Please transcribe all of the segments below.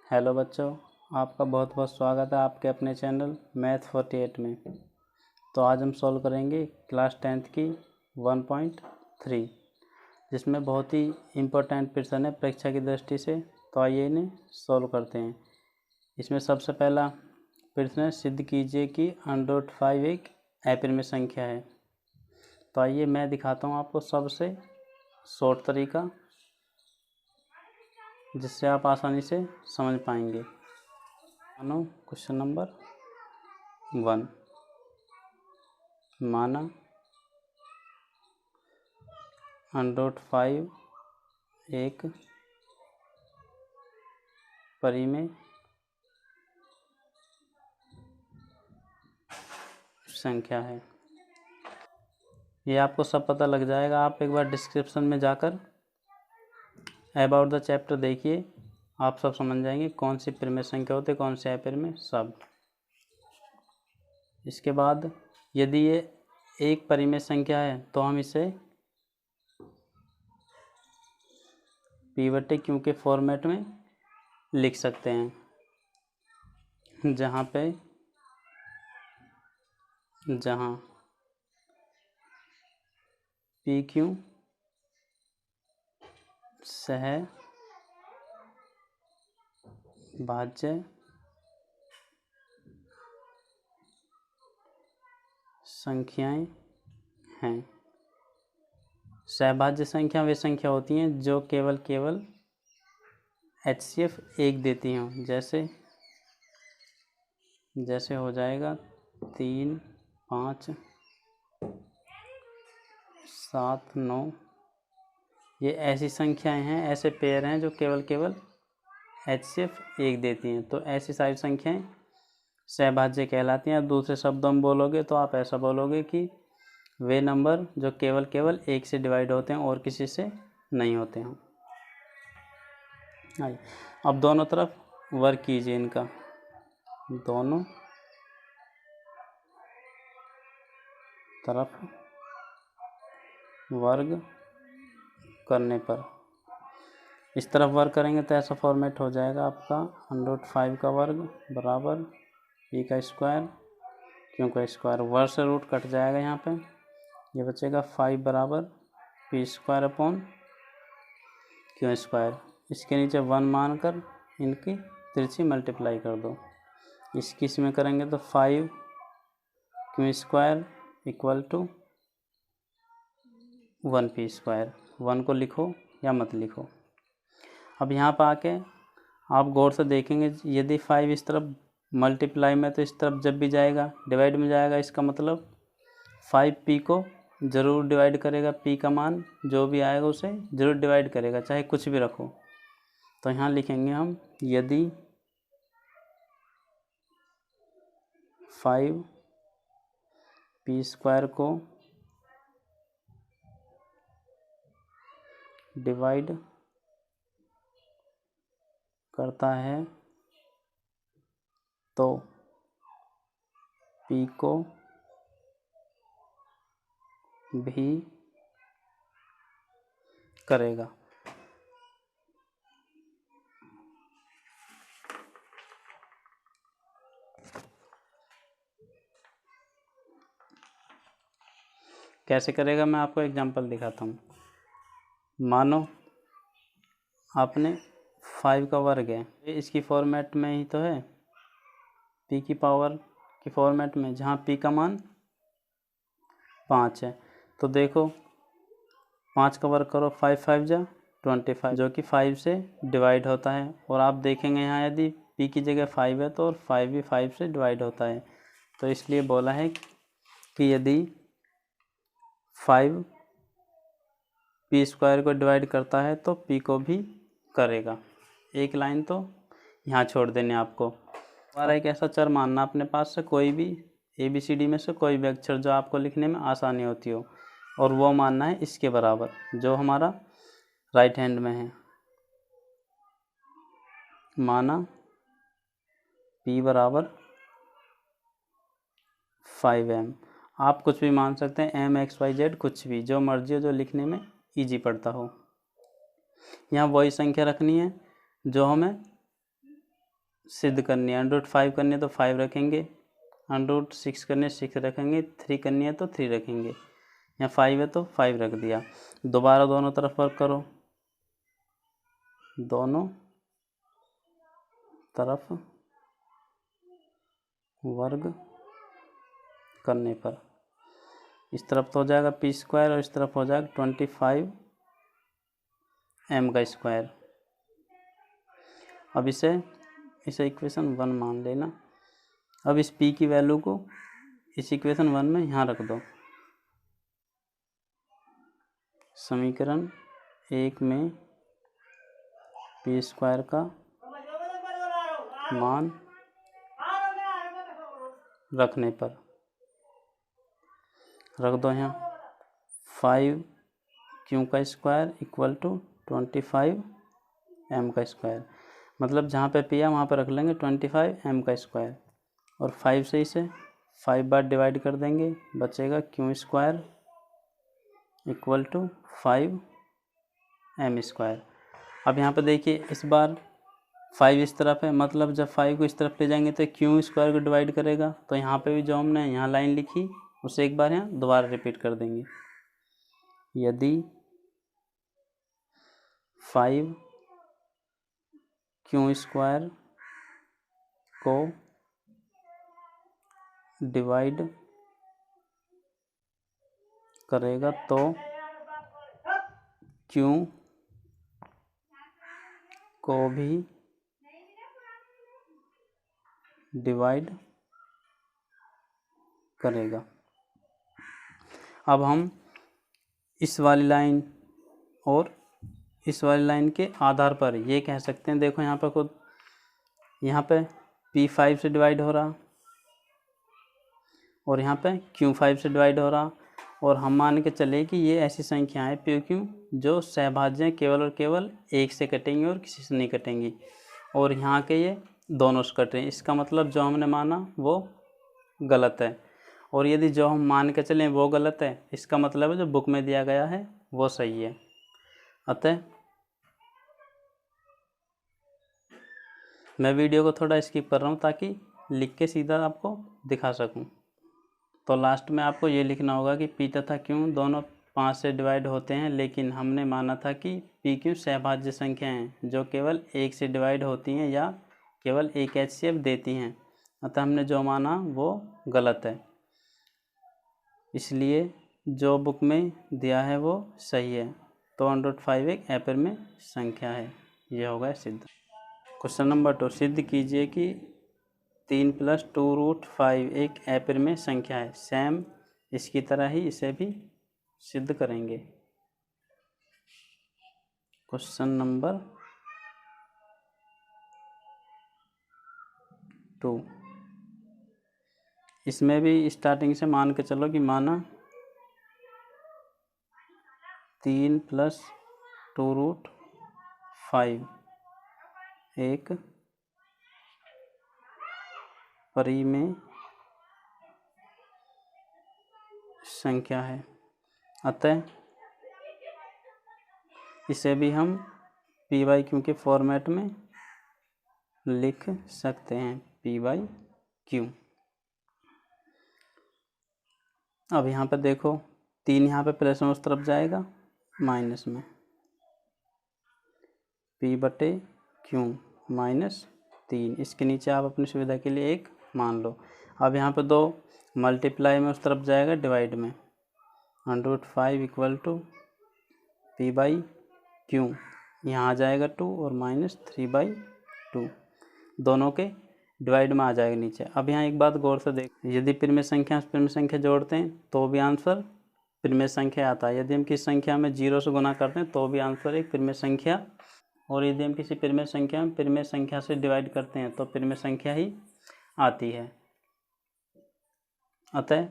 Hello बच्चों, आपका बहुत बहुत स्वागत है आपके अपने चैनल मैथ 48 में। तो आज हम सॉल्व करेंगे क्लास 10th की 1.3, जिसमें बहुत ही इम्पोर्टेंट प्रश्न है परीक्षा की दृष्टि से। तो आइए इन्हें सॉल्व करते हैं। इसमें सबसे पहला प्रश्न है, सिद्ध कीजिए कि √5 एक अपरिमेय संख्या है। तो आइए मैं दिखाता हूँ आपको सबसे शॉर्ट तरीका, जिससे आप आसानी से समझ पाएंगे। मानो क्वेश्चन नंबर 1, माना √5 एक परिमेय संख्या है। ये आपको सब पता लग जाएगा। आप एक बार डिस्क्रिप्शन में जाकर अबाउट द चैप्टर देखिए, आप सब समझ जाएंगे कौन सी परिमेय संख्या होती है, कौन से अपरिमेय, सब। इसके बाद यदि ये एक परिमेय संख्या है तो हम इसे p/q के फॉर्मेट में लिख सकते हैं, जहाँ PQ सहभाज्य संख्याएं हैं। सहभाज्य संख्या वे संख्या होती हैं जो केवल HCF 1 देती हों। जैसे हो जाएगा 3, 5, 7, 9। ये ऐसी संख्याएं हैं, ऐसे पेयर हैं जो केवल HCF 1 देती हैं। तो ऐसी सारी संख्याएं सहभाज्य कहलाती हैं। दूसरे शब्दों में बोलोगे तो आप ऐसा बोलोगे कि वे नंबर जो केवल 1 से डिवाइड होते हैं और किसी से नहीं होते हैं। आइए अब दोनों तरफ वर्क कीजिए, इनका दोनों तरफ वर्ग करने पर, इस तरफ वर्ग करेंगे तो ऐसा फॉर्मेट हो जाएगा आपका √5 का वर्ग बराबर p का स्क्वायर q का स्क्वायर। वर्ग से रूट कट जाएगा, यहाँ पे ये बचेगा 5 बराबर p²/q²। इसके नीचे 1 मानकर इनकी तिरछी मल्टीप्लाई कर दो। इसकी इसमें करेंगे तो 5q² = 1p²। 1 को लिखो या मत लिखो। अब यहाँ पर आके आप गौर से देखेंगे, यदि 5 इस तरफ मल्टीप्लाई में तो इस तरफ जब भी जाएगा डिवाइड में जाएगा, इसका मतलब 5p को ज़रूर डिवाइड करेगा। p का मान जो भी आएगा उसे ज़रूर डिवाइड करेगा, चाहे कुछ भी रखो। तो यहाँ लिखेंगे हम, यदि 5p² को डिवाइड करता है तो p को भी करेगा। कैसे करेगा, मैं आपको एग्जांपल दिखाता हूँ। मानो आपने 5 का वर्ग है, इसकी फॉर्मेट में ही तो है, p की पावर की फॉर्मेट में, जहाँ p का मान 5 है। तो देखो 5 का वर्ग करो, 5 5 जा 25, जो कि 5 से डिवाइड होता है। और आप देखेंगे यहाँ यदि p की जगह 5 है तो 5 भी 5 से डिवाइड होता है। तो इसलिए बोला है कि यदि 5 p² को डिवाइड करता है तो p को भी करेगा। एक लाइन तो यहाँ छोड़ देने आपको। हमारा एक ऐसा चर मानना अपने पास से, कोई भी ABCD में से कोई भी अक्षर जो आपको लिखने में आसानी होती हो, और वो मानना है इसके बराबर जो हमारा राइट हैंड में है। माना p बराबर 5m। आप कुछ भी मान सकते हैं, MXYZ, कुछ भी जो मर्जी हो, जो लिखने में ईजी पड़ता हो। यहाँ वही संख्या रखनी है जो हमें सिद्ध करनी है। √5 करनी है तो 5 रखेंगे, √6 करनी है 6 रखेंगे, 3 करनी है तो 3 रखेंगे, यहाँ 5 है तो 5 रख दिया। दोबारा दोनों तरफ वर्क करो, दोनों तरफ वर्ग करने पर इस तरफ तो हो जाएगा p² और इस तरफ हो जाएगा 25m²। अब इसे इक्वेशन 1 मान लेना। अब इस p की वैल्यू को इस इक्वेशन 1 में यहाँ रख दो। समीकरण 1 में p² का मान रखने पर रख दो यहाँ 5q² इक्वल टू 25m²। मतलब जहाँ पे p है वहाँ पर रख लेंगे 25m² और 5 से इसे 5 बार डिवाइड कर देंगे, बचेगा q² इक्वल टू 5m²। अब यहाँ पे देखिए इस बार 5 इस तरफ है, मतलब जब 5 को इस तरफ ले जाएंगे तो q² को डिवाइड करेगा। तो यहाँ पे भी जो हमने यहाँ लाइन लिखी उसे एक बार यहाँ दोबारा रिपीट कर देंगे। यदि 5q² को डिवाइड करेगा तो q को भी डिवाइड करेगा। अब हम इस वाली लाइन और इस वाली लाइन के आधार पर ये कह सकते हैं, देखो यहाँ पर खुद यहाँ पे p5 से डिवाइड हो रहा और यहाँ पे q5 से डिवाइड हो रहा, और हम मान के चले कि ये ऐसी संख्या है p q जो सहभाज्य केवल और केवल एक से कटेंगी और किसी से नहीं कटेंगी, और यहाँ के ये दोनों से कट रहे हैं। इसका मतलब जो हमने माना वो गलत है, और यदि जो हम मान के चलें वो गलत है, इसका मतलब है जो बुक में दिया गया है वो सही है। अतः मैं वीडियो को थोड़ा स्किप कर रहा हूँ ताकि लिख के सीधा आपको दिखा सकूँ। तो लास्ट में आपको ये लिखना होगा कि p तथा q दोनों 5 से डिवाइड होते हैं, लेकिन हमने माना था कि p q सहभाज्य संख्या हैं जो केवल 1 से डिवाइड होती हैं या केवल एक HCF देती हैं। अतः हमने जो माना वो गलत है, इसलिए जो बुक में दिया है वो सही है। तो 1/5 एक अपरिमेय संख्या है। यह होगा सिद्ध। क्वेश्चन नंबर 2, सिद्ध कीजिए कि 3 + 2√5 एक अपरिमेय संख्या है। सेम इसकी तरह ही इसे भी सिद्ध करेंगे। क्वेश्चन नंबर 2, इसमें भी स्टार्टिंग से मान के चलो कि माना 3 + 2√5 एक परिमेय संख्या है। अतः इसे भी हम p/q के फॉर्मेट में लिख सकते हैं, p/q। अब यहाँ पर देखो 3 यहाँ पे प्लस में उस तरफ जाएगा माइनस में, p/q -3। इसके नीचे आप अपनी सुविधा के लिए 1 मान लो। अब यहाँ पे 2 मल्टीप्लाई में उस तरफ जाएगा डिवाइड में, 1/5 इक्वल टू p/q, यहाँ आ जाएगा 2 और -3/2, दोनों के डिवाइड में आ जाएगा नीचे। अब यहाँ एक बात गौर से देख, यदि परिमेय संख्या जोड़ते हैं तो भी आंसर परिमेय संख्या आता है। यदि हम किसी संख्या में 0 से गुना करते हैं तो भी आंसर एक परिमेय संख्या, और यदि हम किसी परिमेय संख्या में परिमेय संख्या से डिवाइड करते हैं तो परिमेय संख्या ही आती है। अतः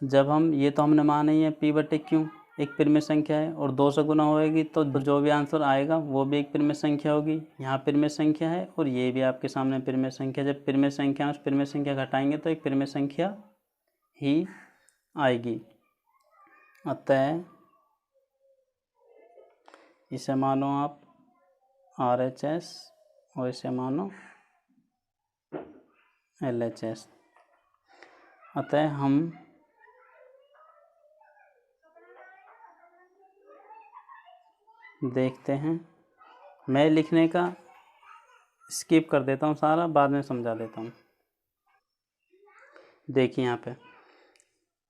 जब हम ये तो हमने माना ही है p/q एक परिमेय संख्या है, और 2 से गुना होएगी तो जो भी आंसर आएगा वो भी एक परिमेय संख्या होगी। यहाँ परिमेय संख्या है और ये भी आपके सामने परिमेय संख्या। जब परिमेय संख्या उस परिमेय संख्या घटाएंगे तो एक परिमेय संख्या ही आएगी। अतः इसे मानो आप RHS और इसे मानो LHS। अतः हम देखते हैं, मैं लिखने का स्किप कर देता हूँ सारा, बाद में समझा देता हूँ। देखिए यहाँ पे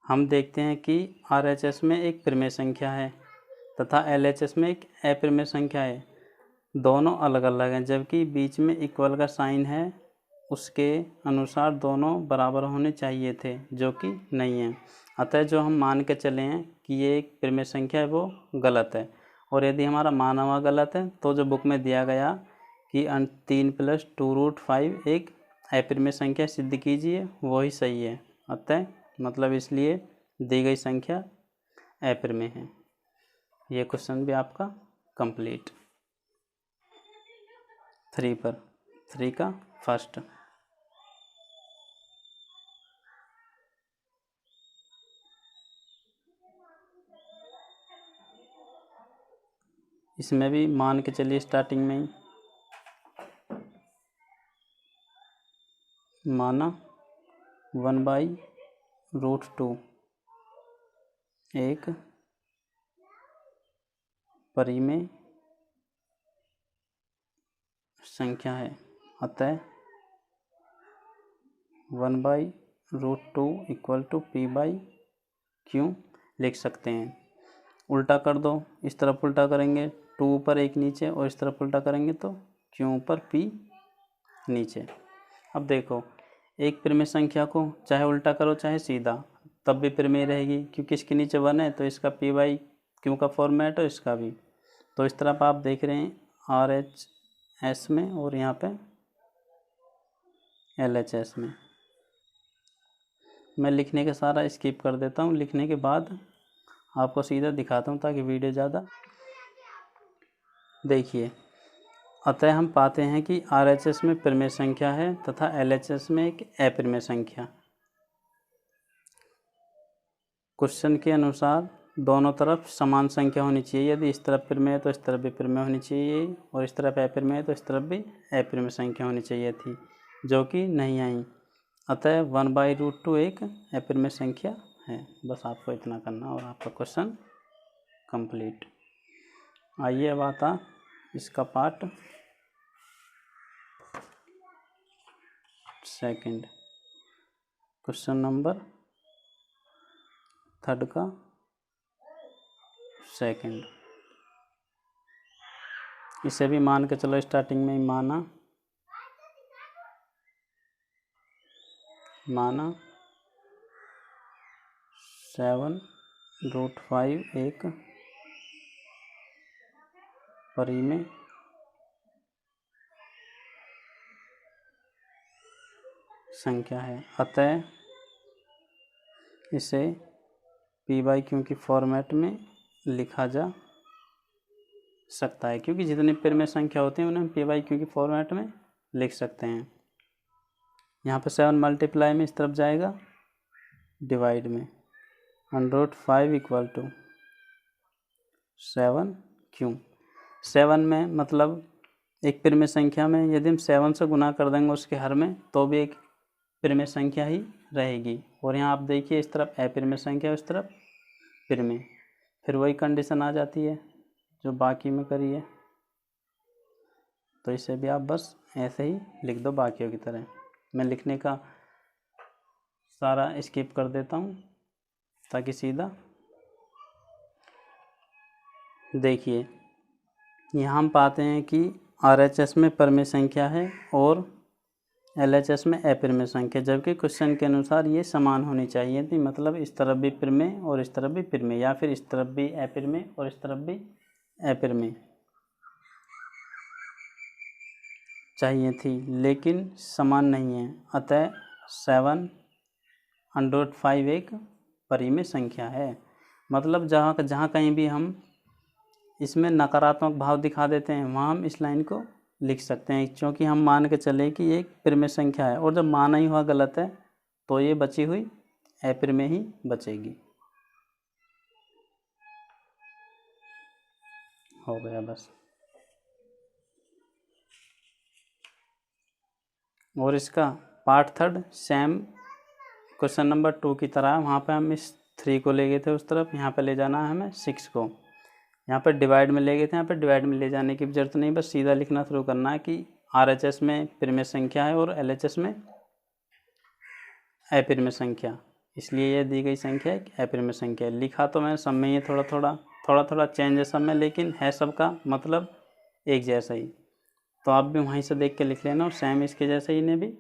हम देखते हैं कि RHS में एक परिमेय संख्या है तथा LHS में एक अपरिमेय संख्या है। दोनों अलग अलग हैं, जबकि बीच में इक्वल का साइन है, उसके अनुसार दोनों बराबर होने चाहिए थे, जो कि नहीं है। अतः जो हम मान के चले हैं कि ये एक परिमेय संख्या है वो गलत है। और यदि हमारा माना हुआ गलत है तो जो बुक में दिया गया कि 3 + 2√5 एक अपरिमेय संख्या सिद्ध कीजिए, वही सही है। अतः मतलब इसलिए दी गई संख्या अपरिमेय है। ये क्वेश्चन भी आपका कंप्लीट। 3 पर 3 का फर्स्ट। इसमें भी मान के चलिए स्टार्टिंग में ही माना 1/√2 एक परिमेय संख्या है। अतः 1/√2 = P/Q लिख सकते हैं। उल्टा कर दो, इस तरफ उल्टा करेंगे 2 ऊपर 1 नीचे, और इस तरफ उल्टा करेंगे तो Q ऊपर P नीचे। अब देखो, एक परिमेय संख्या को चाहे उल्टा करो चाहे सीधा, तब भी परिमेय रहेगी, क्योंकि इसके नीचे 1 है तो इसका P/Q का फॉर्मेट है, इसका भी। तो इस तरफ आप देख रहे हैं RHS में और यहाँ पे LHS में। मैं लिखने का सारा स्किप कर देता हूँ, लिखने के बाद आपको सीधा दिखाता हूँ ताकि वीडियो ज़्यादा। देखिए, अतः हम पाते हैं कि RHS में परिमेय संख्या है तथा LHS में एक अपरिमेय संख्या। क्वेश्चन के अनुसार दोनों तरफ समान संख्या होनी चाहिए। यदि इस तरफ परिमेय है तो इस तरफ भी परिमेय होनी चाहिए, और इस तरफ अपरिमेय है तो इस तरफ भी अपरिमेय संख्या होनी चाहिए थी, जो कि नहीं आई। अतः 1/√2 एक अपरिमेय संख्या है। बस आपको इतना करना और आपका क्वेश्चन कंप्लीट। आइए अब आता इसका पार्ट सेकंड, क्वेश्चन नंबर 3 का सेकंड। इसे भी मान के चलो, स्टार्टिंग में ही माना 7√5 एक परिमेय संख्या है। अतः इसे P/Q की फॉर्मेट में लिखा जा सकता है, क्योंकि जितनी परिमेय संख्या होती है उन्हें हम P/Q की फॉर्मेट में लिख सकते हैं। यहाँ पे 7 मल्टीप्लाई में इस तरफ जाएगा, डिवाइड में √5 = 7Q। 7 में मतलब एक परिमेय संख्या में यदि हम 7 से गुना कर देंगे उसके हर में, तो भी एक परिमेय संख्या ही रहेगी। और यहाँ आप देखिए, इस तरफ अपरिमेय संख्या, उस तरफ परिमेय, फिर वही कंडीशन आ जाती है जो बाकी में करी है। तो इसे भी आप बस ऐसे ही लिख दो बाकियों की तरह। मैं लिखने का सारा स्किप कर देता हूँ ताकि सीधा। देखिए, यहाँ हम पाते हैं कि RHS में परिमेय संख्या है और LHS में अपरिमेय संख्या, जबकि क्वेश्चन के अनुसार ये समान होनी चाहिए थी। मतलब इस तरफ भी परिमेय और इस तरफ भी परिमेय, या फिर इस तरफ भी अपरिमेय और इस तरफ भी अपरिमेय चाहिए थी, लेकिन समान नहीं है। अतः 7√5 एक परिमेय संख्या है। मतलब जहाँ कहीं भी हम इसमें नकारात्मक भाव दिखा देते हैं, वहाँ हम इस लाइन को लिख सकते हैं, क्योंकि हम मान के चले कि एक परिमेय संख्या है, और जब माना ही हुआ गलत है तो ये बची हुई अपरिमेय ही बचेगी। हो गया बस। और इसका part third same question number 2 की तरह, वहाँ पे हम इस 3 को ले गए थे उस तरफ, यहाँ पे ले जाना है हमें 6 को। यहाँ पे डिवाइड में ले गए थे, यहाँ पे डिवाइड में ले जाने की जरूरत नहीं, बस सीधा लिखना शुरू करना है कि RHS में परिमेय संख्या है और LHS में अपरिमेय संख्या, इसलिए ये दी गई संख्या एक अपरिमेय संख्या है। लिखा तो मैंने सब में ये थोड़ा थोड़ा चेंज है सब में, लेकिन है सबका मतलब एक जैसा ही। तो आप भी वहीं से देख के लिख लेना और सेम इसके जैसे ही ने भी